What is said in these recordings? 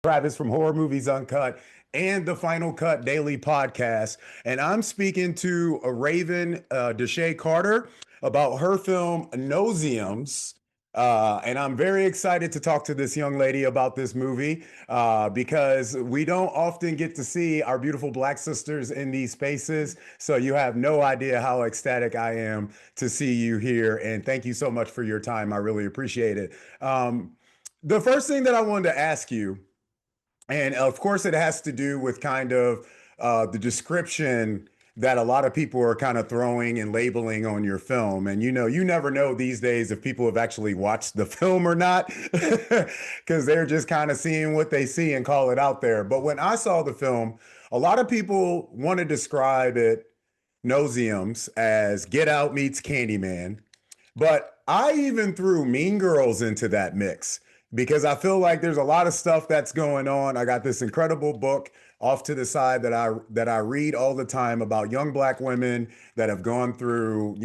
Travis from Horror Movies Uncut and the Final Cut Daily Podcast. And I'm speaking to a Raven, Deshay Carter, about her film Noseeums. And I'm very excited to talk to this young lady about this movie because we don't often get to see our beautiful Black sisters in these spaces. So you have no idea how ecstatic I am to see you here. And thank you so much for your time. I really appreciate it. The first thing that I wanted to ask you, and of course, it has to do with kind of the description that a lot of people are kind of throwing and labeling on your film. And you never know these days if people have actually watched the film or not, because they're just kind of seeing what they see and call it out there. But when I saw the film, a lot of people want to describe it, Noseeums, as Get Out meets Candyman. But I even threw Mean Girls into that mix because I feel like there's a lot of stuff that's going on. I got this incredible book off to the side that I read all the time about young Black women that have gone through,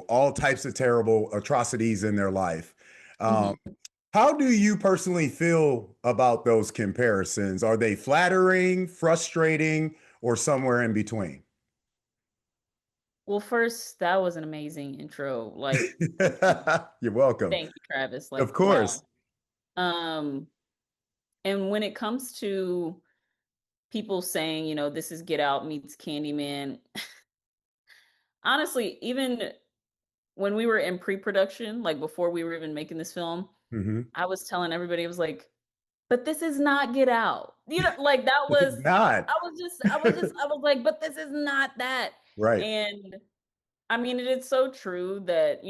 all types of terrible atrocities in their life. Um, Mhm. how do you personally feel about those comparisons? Are they flattering, frustrating, or somewhere in between? Well, first, that was an amazing intro. Like, You're welcome. thank you, Travis. Of Like, course. wow. Um, and when it comes to people saying, this is Get Out meets Candyman, honestly, even when we were in pre-production, like before we were even making this film, Hmm. I was telling everybody, I was like, but this is not Get Out. Like that It's was, not. I was like, but this is not that. Right. And I mean, it is so true that,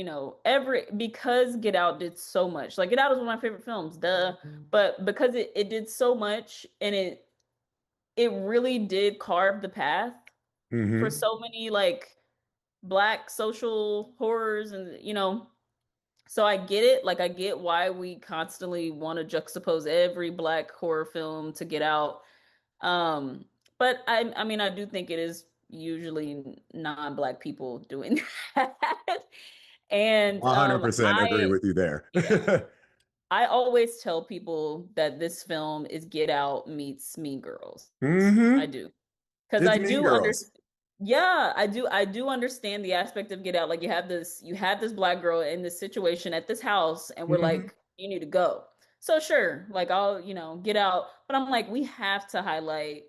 because Get Out did so much. Like Get Out is one of my favorite films, duh. But because it did so much and it really did carve the path for Hmm. so many like Black social horrors and so I get it. Like I get why we constantly want to juxtapose every Black horror film to Get Out. Um, but I mean I do think it is usually non-Black people doing that. And 100% agree with you there. yeah, I always tell people that this film is Get Out meets Mean Girls. I Hmm. do. Because It's I Mean do Girls. understand. Yeah, I do understand the aspect of Get Out. Like you have this Black girl in this situation at this house, and we're Hmm. like, you need to go. So sure, like I'll, get out. But I'm like, we have to highlight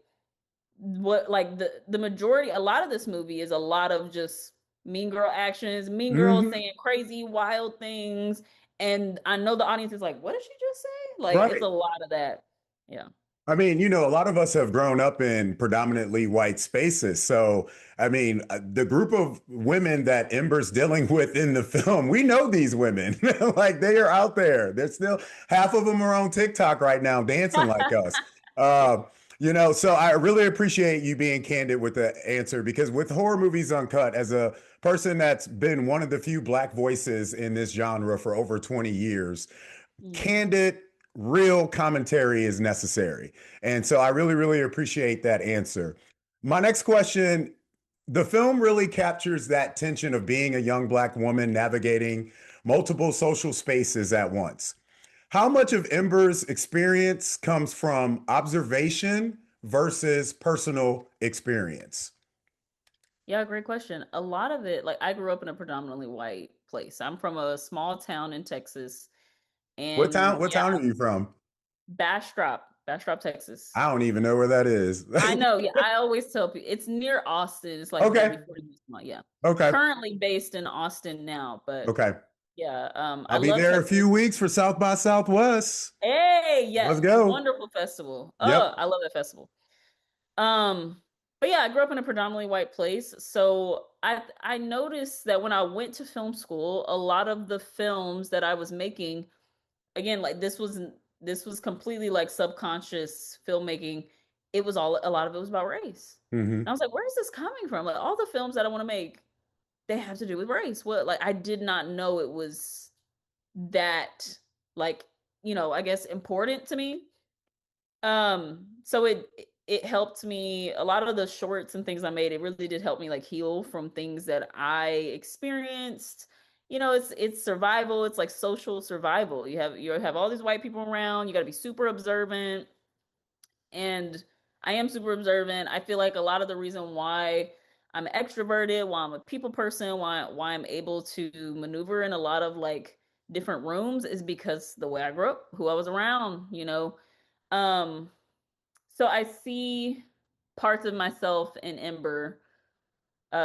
what like the majority, a lot of this movie is a lot of just mean girl actions, mean girls Hmm. saying crazy, wild things. And I know the audience is like, what did she just say? Like it's Right. a lot of that. Yeah. I mean, a lot of us have grown up in predominantly white spaces. So, I mean, the group of women that Ember's dealing with in the film, we know these women. Like they are out there. They're still, half of them are on TikTok right now dancing like us. Uh, so I really appreciate you being candid with the answer because with Horror Movies Uncut, as a person that's been one of the few Black voices in this genre for over 20 years, Mm. candid, real commentary is necessary. And so I really, really appreciate that answer. My next question, the film really captures that tension of being a young Black woman navigating multiple social spaces at once. How much of Ember's experience comes from observation versus personal experience? Yeah, great question. A lot of it, like I grew up in a predominantly white place. I'm from a small town in Texas, What town? and What yeah, town are you from? Bastrop, Texas. I don't even know where that is. I know. Yeah, I always tell people it's near Austin. It's like maybe Okay. 40 minutes from, yeah. Okay. Currently based in Austin now, but Okay. yeah, I I'll be love there a few Texas. weeks for South by Southwest. Hey, Let's yes, go. wonderful festival. Oh, Yep. I love that festival. Um, but yeah, I grew up in a predominantly white place, so I noticed that when I went to film school, a lot of the films that I was making, again, like this was completely like subconscious filmmaking. It was all a lot of it was about race. And I Hmm. was like, where is this coming from? Like all the films that I want to make, they have to do with race. What like I did not know it was that like, I guess important to me. So it helped me a lot of the shorts and things I made, it really did help me like heal from things that I experienced. It's survival, it's like social survival. You have all these white people around, you got to be super observant. And I am super observant. I feel like a lot of the reason why I'm extroverted, why I'm a people person, why I'm able to maneuver in a lot of like different rooms is because the way I grew up, who I was around, you know. Um, so I see parts of myself in Ember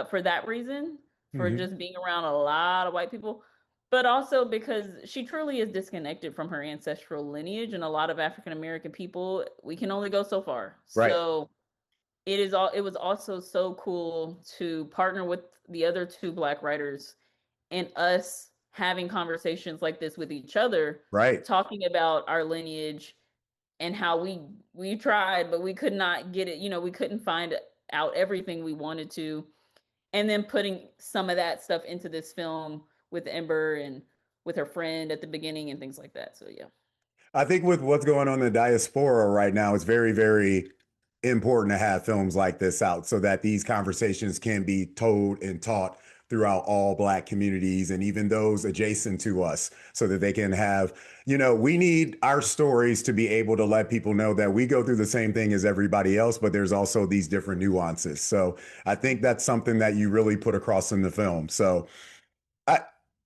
for that reason, for Hmm. just being around a lot of white people, but also because she truly is disconnected from her ancestral lineage, and a lot of African American people, we can only go so far. Right. So it was also so cool to partner with the other two black writers and us having conversations like this with each other, Right. talking about our lineage and how we tried, but we could not get it, we couldn't find out everything we wanted to, and then putting some of that stuff into this film with Ember and with her friend at the beginning and things like that. So yeah. I think with what's going on in the diaspora right now, it's very, very important to have films like this out so that these conversations can be told and taught throughout all Black communities and even those adjacent to us so that they can have, we need our stories to be able to let people know that we go through the same thing as everybody else, but there's also these different nuances. So I think that's something that you really put across in the film. So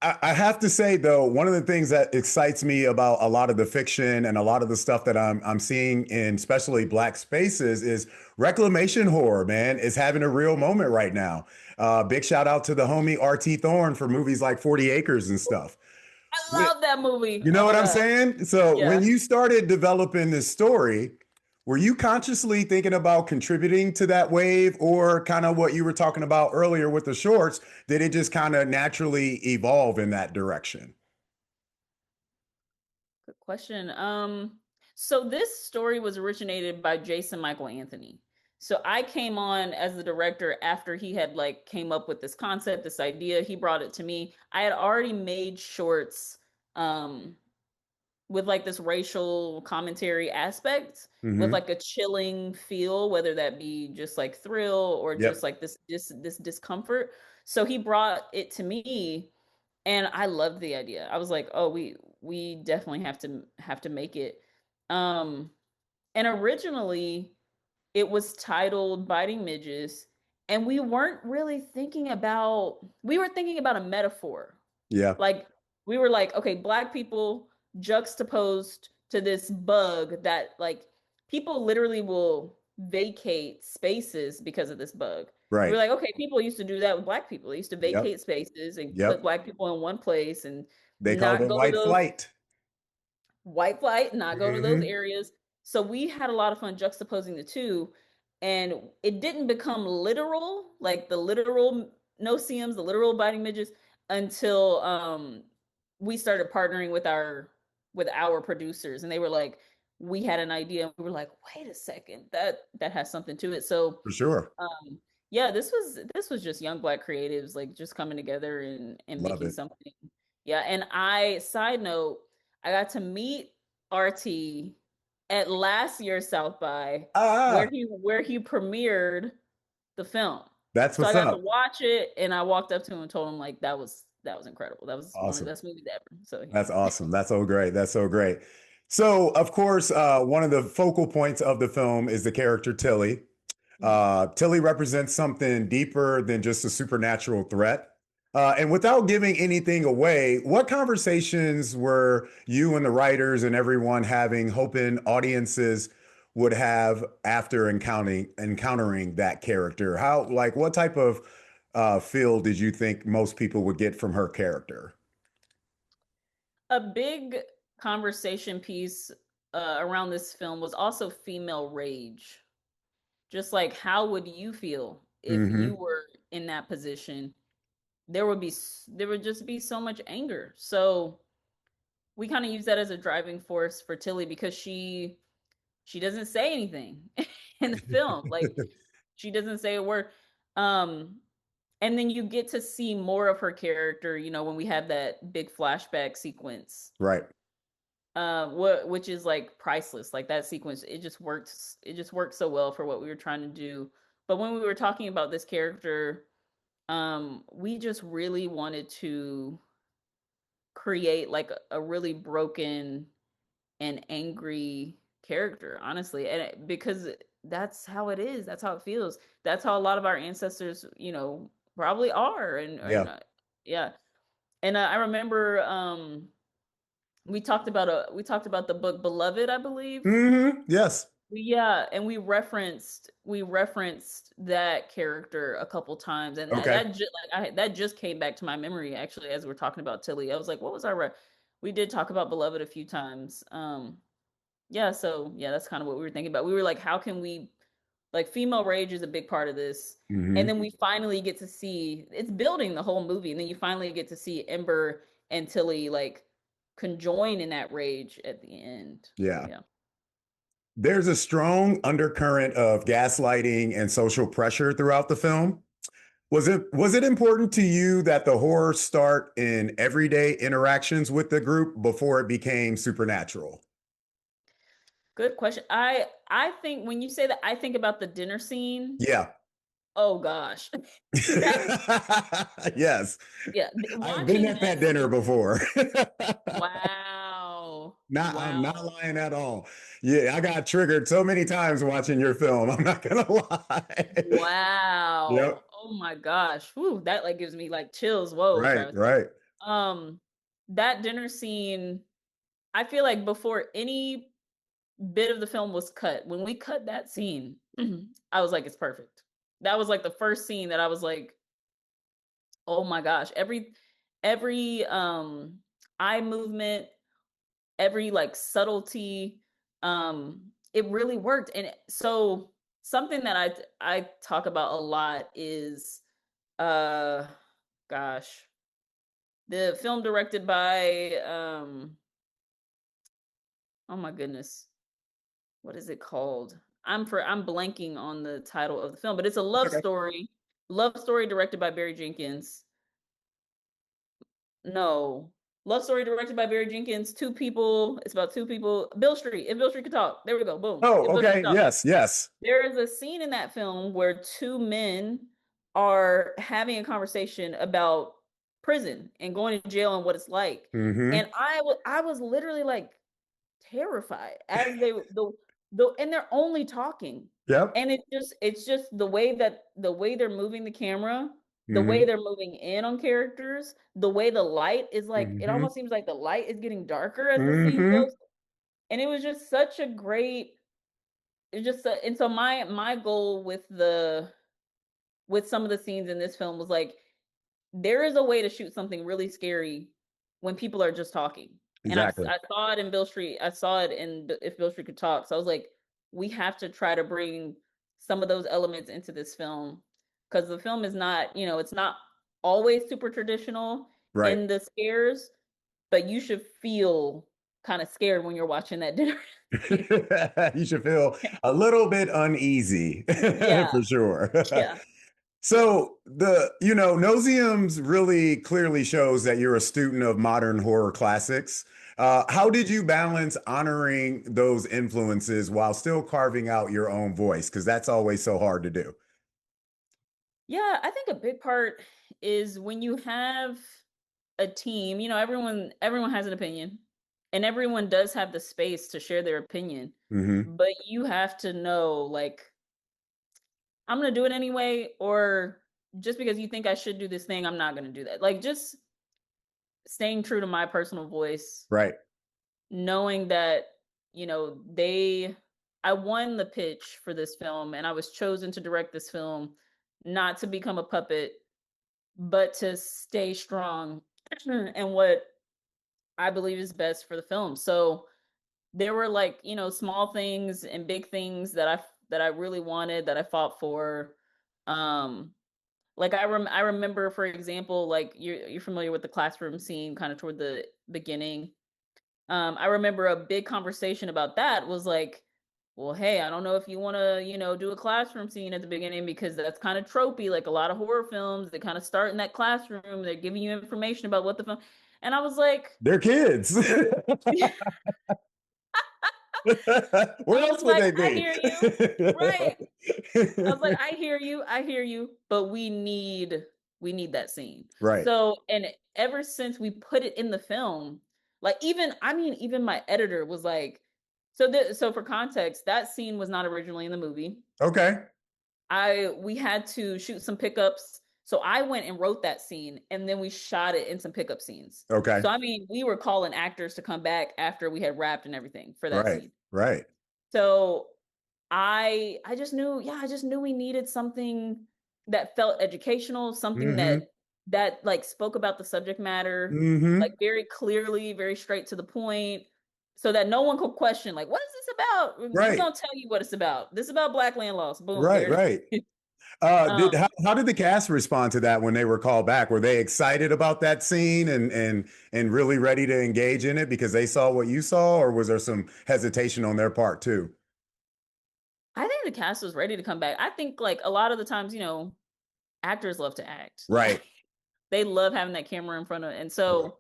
I, I have to say though, one of the things that excites me about a lot of the fiction and a lot of the stuff that I'm seeing in especially Black spaces is reclamation horror, man, is having a real moment right now. Big shout out to the homie RT Thorne for movies like 40 Acres and stuff. I love that movie. You Oh know my what I'm God. saying? So when Yeah. you started developing this story, were you consciously thinking about contributing to that wave or kind of what you were talking about earlier with the shorts? Did it just kind of naturally evolve in that direction? Good question. So this story was originated by Jason Michael Anthony. So I came on as the director after he had like came up with this concept, this idea. He brought it to me. I had already made shorts um with like this racial commentary aspect, with Hmm. like a chilling feel, whether that be just like thrill or just Yep. like this discomfort. So he brought it to me and I loved the idea. I was like, "Oh, we definitely have to make it." Um and originally it was titled Biting Midges, and we were thinking about a metaphor. Yeah. Like we were like, okay, black people juxtaposed to this bug that like people literally will vacate spaces because of this bug. We were Right. like, okay, people used to do that with black people. They used to Yep. vacate spaces and put Yep. black people in one place and They called not it go to white those flight. white flight, not go to those Hmm. areas. So we had a lot of fun juxtaposing the two, and it didn't become literal, like the literal no-see-ums, the literal biting midges, until we started partnering with our producers, and they were like, we had an idea, and we were like, wait a second, that has something to it. So For sure. yeah, this was just young black creatives like just coming together and Love making it. something. Yeah, and I side note, I got to meet RT at last year's South by Ah, where he premiered the film. that's So I what's got to up. watch it and I walked up to him and told him like that was incredible. That was one of the Awesome. best movies ever. So yeah. That's awesome. That's so great. That's so great. So, of course, one of the focal points of the film is the character Tilly. Mhm. Tilly represents something deeper than just a supernatural threat. And without giving anything away, what conversations were you and the writers and everyone having, hoping audiences would have after encountering that character? How, like, what type of feel did you think most people would get from her character? A big conversation piece around this film was also female rage. Just like how would you feel if you Hmm. were in that position? There would just be so much anger. So we kind of use that as a driving force for Tilly because she doesn't say anything in the film. Like she doesn't say a word. Um and then you get to see more of her character, when we have that big flashback sequence. Right. Which is like priceless. Like that sequence, it just worked so well for what we were trying to do. But when we were talking about this character, we just really wanted to create like a really broken and angry character, honestly, because that's how it is. That's how it feels. That's how a lot of our ancestors, probably are, and Yeah. yeah. And I remember we talked about the book Beloved, I believe. Yes. Yeah, and we referenced that character a couple times, and Okay. that just came back to my memory actually as we're talking about Tilly. I was like, what was our we did talk about Beloved a few times. Yeah, so yeah, that's kind of what we were thinking about. We were like, how can we, like, female rage is a big part of this. And Hmm. then we finally get to see it's building the whole movie, and then you finally get to see Ember and Tilly like conjoin in that rage at the end. Yeah. Yeah. There's a strong undercurrent of gaslighting and social pressure throughout the film. Was it important to you that the horror start in everyday interactions with the group before it became supernatural? Good question. I think when you say that, I think about the dinner scene. Yeah. Oh gosh. That Yes. yeah, I've been watching at that that dinner scene. before. Wow. I'm not Wow. lying at all. Yeah, I got triggered so many times watching your film. I'm not gonna lie. Yep. Wow. Oh my gosh. Whew, that like gives me like chills. Whoa, Right, Travis. right. Um, that dinner scene, I feel like before any bit of the film was cut, when we cut that scene, I was like, it's perfect. That was like the first scene that I was like, oh my gosh. Every eye movement, every like subtlety, it really worked. And so something that I talk about a lot is uh gosh, the film directed by oh my goodness, what is it called? I'm blanking on the title of the film, but it's a love Okay. story. Love story directed by Barry Jenkins. No. Love story directed by Barry Jenkins. Two people. It's about two people. Bill Street. If Bill Street could talk. There we go. Boom. Oh, If Bill Street okay. could talk. Yes, yes. There is a scene in that film where two men are having a conversation about prison and going to jail and what it's like. Hmm. And I was literally like terrified as the and they're only talking. Yep. And it's just the way they're moving the camera, the way Hmm. they're moving in on characters, the way the light is like it Hmm. almost seems like the light is getting darker as the scene Hmm. goes. And it was just such a great it's just and so my goal with some of the scenes in this film was like there is a way to shoot something really scary when people are just talking. And Exactly. I saw it in Bill Street. I saw it in If Bill Street Could Talk. So I was like, we have to try to bring some of those elements into this film because the film is not, it's not always super traditional Right. in the scares, but you should feel kind of scared when you're watching that dinner scene. You should feel a little bit uneasy Yeah, for sure. yeah. So Noseeums really clearly shows that you're a student of modern horror classics. How did you balance honoring those influences while still carving out your own voice? Because that's always so hard to do. Yeah, I think a big part is when you have a team, everyone has an opinion and everyone does have the space to share their opinion. Hmm. But you have to know like I'm going to do it anyway or just because you think I should do this thing, I'm not going to do that. Like just staying true to my personal voice, Right. knowing that, they I won the pitch for this film and I was chosen to direct this film, not to become a puppet but to stay strong and what I believe is best for the film. So there were like, small things and big things that I really wanted that I fought for. Um like I remember for example, like you're familiar with the classroom scene kind of toward the beginning. I remember a big conversation about that was like, well, hey, I don't know if you want to, do a classroom scene at the beginning because that's kind of tropey. Like a lot of horror films, they kind of start in that classroom. They're giving you information about what the film. And I was like, They're kids. Where else would they I be? hear you. Right. I was like, I hear you, but we need that scene. Right. So, and ever since we put it in the film, like even my editor was like, So for context, that scene was not originally in the movie. Okay. We had to shoot some pickups. So I went and wrote that scene and then we shot it in some pickup scenes. Okay. So I mean, we were calling actors to come back after we had wrapped and everything for that Right. scene. Right. So I just knew, yeah, I just knew we needed something that felt educational, something Mm-hmm. that like spoke about the subject matter, like Mm-hmm. very clearly, very straight to the point, so that no one could question, like, what is this about? We're Right. gonna tell you what it's about. This is about Black land loss. Boom, Right. there it Right. is. Did um, how did the cast respond to that when they were called back? Were they excited about that scene and really ready to engage in it because they saw what you saw, or was there some hesitation on their part too? I think the cast was ready to come back. I think like a lot of the times, actors love to act. Right. They love having that camera in front of it. And Right. so,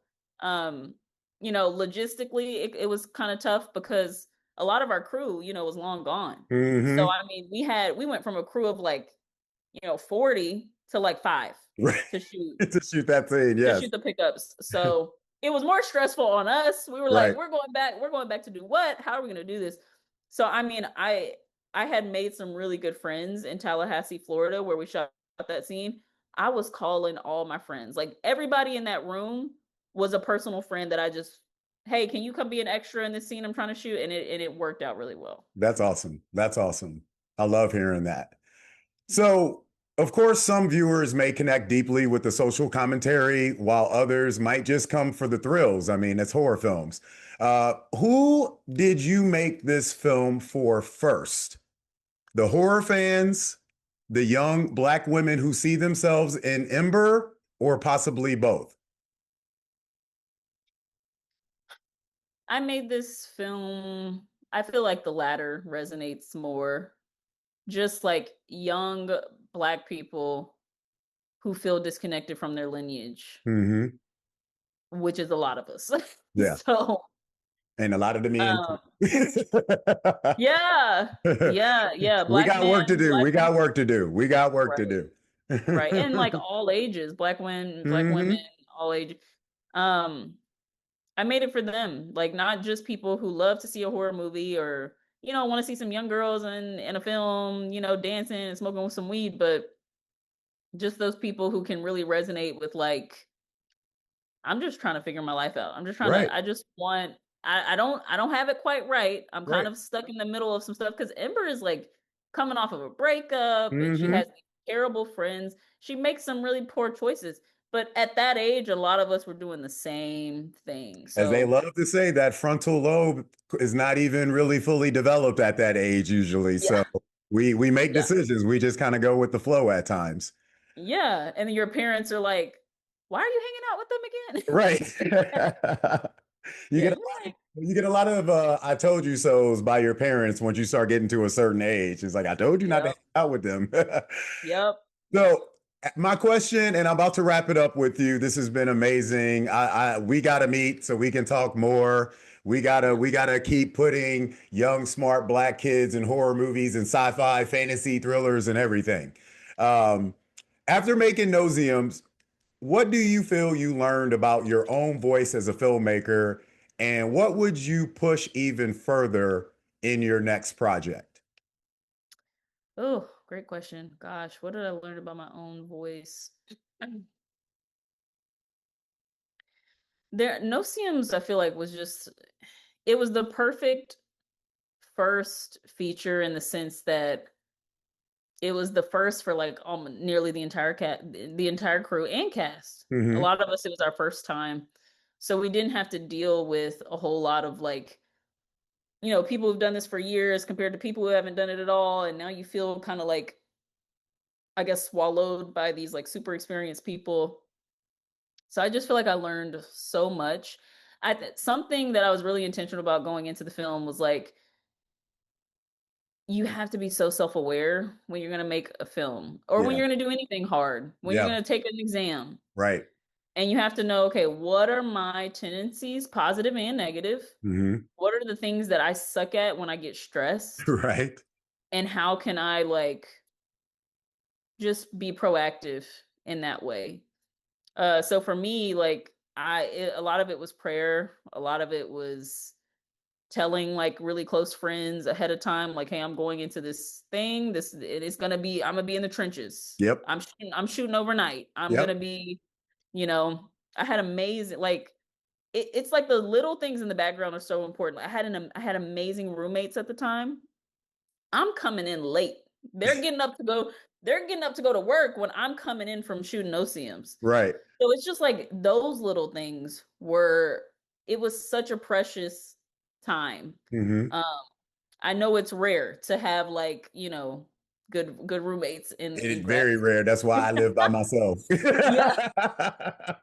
logistically, it was kind of tough because a lot of our crew, was long gone. So, Mm-hmm. I mean, we went from a crew of like, 40 to like five Right. to shoot To shoot that scene, to yes. shoot the pickups. So it was more stressful on us. We were like, Right. we're going back to do what? How are we gonna do this? So I mean, I had made some really good friends in Tallahassee, Florida, where we shot that scene. I was calling all my friends. Like everybody in that room was a personal friend that I just, hey, can you come be an extra in this scene I'm trying to shoot? And it worked out really well. That's awesome. That's awesome. I love hearing that. So, of course, some viewers may connect deeply with the social commentary, while others might just come for the thrills. I mean, it's horror films. Who did you make this film for first? The horror fans, the young Black women who see themselves in Ember, or possibly both? I made this film. I feel like the latter resonates more. Just like young Black people who feel disconnected from their lineage, Hmm. which is a lot of us. Yeah. So, And a lot of the men. um, yeah, yeah, yeah. We Black got work to men, do. Black We got women, work to do. We got work to right, do. right, and like all ages, Black women, Hmm. all ages. Um, I made it for them, like not just people who love to see a horror movie or want to see some young girls in a film, dancing and smoking with some weed, but just those people who can really resonate with like I'm just trying to figure my life out. I'm just trying to Right. I just want I don't have it quite right. I'm kind Right. of stuck in the middle of some stuff because Ember is like coming off of a breakup and she has Hmm. these terrible friends. She makes some really poor choices. But at that age, a lot of us were doing the same thing. As they So love to say, that frontal lobe is not even really fully developed at that age usually. yeah, So we make yeah, decisions. We just kind of go with the flow at times. yeah. And then your parents are like, why are you hanging out with them again? Right. You Yeah, get you're like, you get a lot of I told you so's by your parents once you start getting to a certain age. It's like I told you not to hang yep, out with them. yep. So my question, and I'm about to wrap it up with you. This has been amazing. We gotta meet so we can talk more. We gotta keep putting young, smart Black kids in horror movies and sci-fi, fantasy thrillers, and everything. Um, After making Noseeums, what do you feel you learned about your own voice as a filmmaker, and what would you push even further in your next project? Oh, great question. Gosh, what did I learn about my own voice? No-See-Ums, I feel like was just it was the perfect first feature in the sense that it was the first for like nearly the entire crew and cast. A Hmm. lot of us, it was our first time, so we didn't have to deal with a whole lot of like people who've done this for years compared to people who haven't done it at all, and now you feel kind of like I guess swallowed by these like super experienced people. So I just feel like I learned so much. Something that I was really intentional about going into the film was like you have to be so self-aware when you're going to make a film or when Yeah. you're going to do anything hard, when you're Yeah. going to take an exam. Right. And you have to know, okay, what are my tendencies, positive and negative? Hmm. What are the things that I suck at when I get stressed? Right. And how can I like just be proactive in that way? So for me, like a lot of it was prayer, a lot of it was telling like really close friends ahead of time, like, hey, I'm going into this thing. I'm gonna be in the trenches. Yep. I'm shooting overnight. I'm gonna Yep. be, I had amazing like it's like the little things in the background are so important. I had amazing roommates at the time. I'm coming in late. They're getting up to go, they're getting up to go to work when I'm coming in from shooting No-See-Ums. Right. So it's just like those little things were it was such a precious time. Hmm. Um, I know it's rare to have like, good roommates It in is grad very rare. That's why I live by myself. Yeah.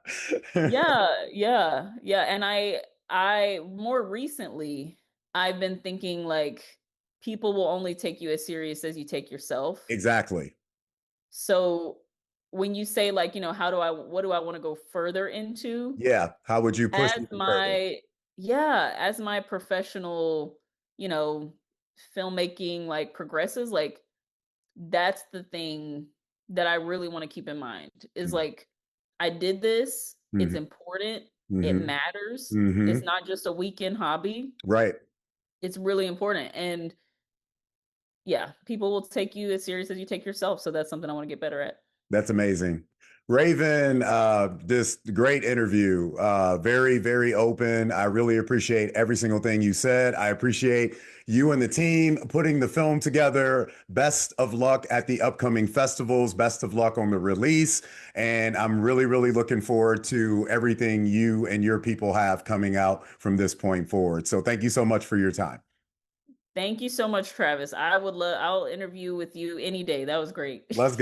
Yeah, yeah, yeah. And I more recently I've been thinking like people will only take you as serious as you take yourself. Exactly. So when you say like, what do I want to go further into? Yeah. How would you push As even further? my yeah, as my professional, you know, filmmaking like progresses, like that's the thing that I really want to keep in mind is like I did this, it's Hmm. important, it Hmm. matters. It's Hmm. not just a weekend hobby. Right. It's really important. And yeah, people will take you as serious as you take yourself. So that's something I want to get better at. That's amazing. Raven, this great interview. Very, very open. I really appreciate every single thing you said. I appreciate you and the team putting the film together. Best of luck at the upcoming festivals. Best of luck on the release. And I'm really, really looking forward to everything you and your people have coming out from this point forward. So thank you so much for your time. Thank you so much, Travis. I'll interview with you any day. That was great. Let's get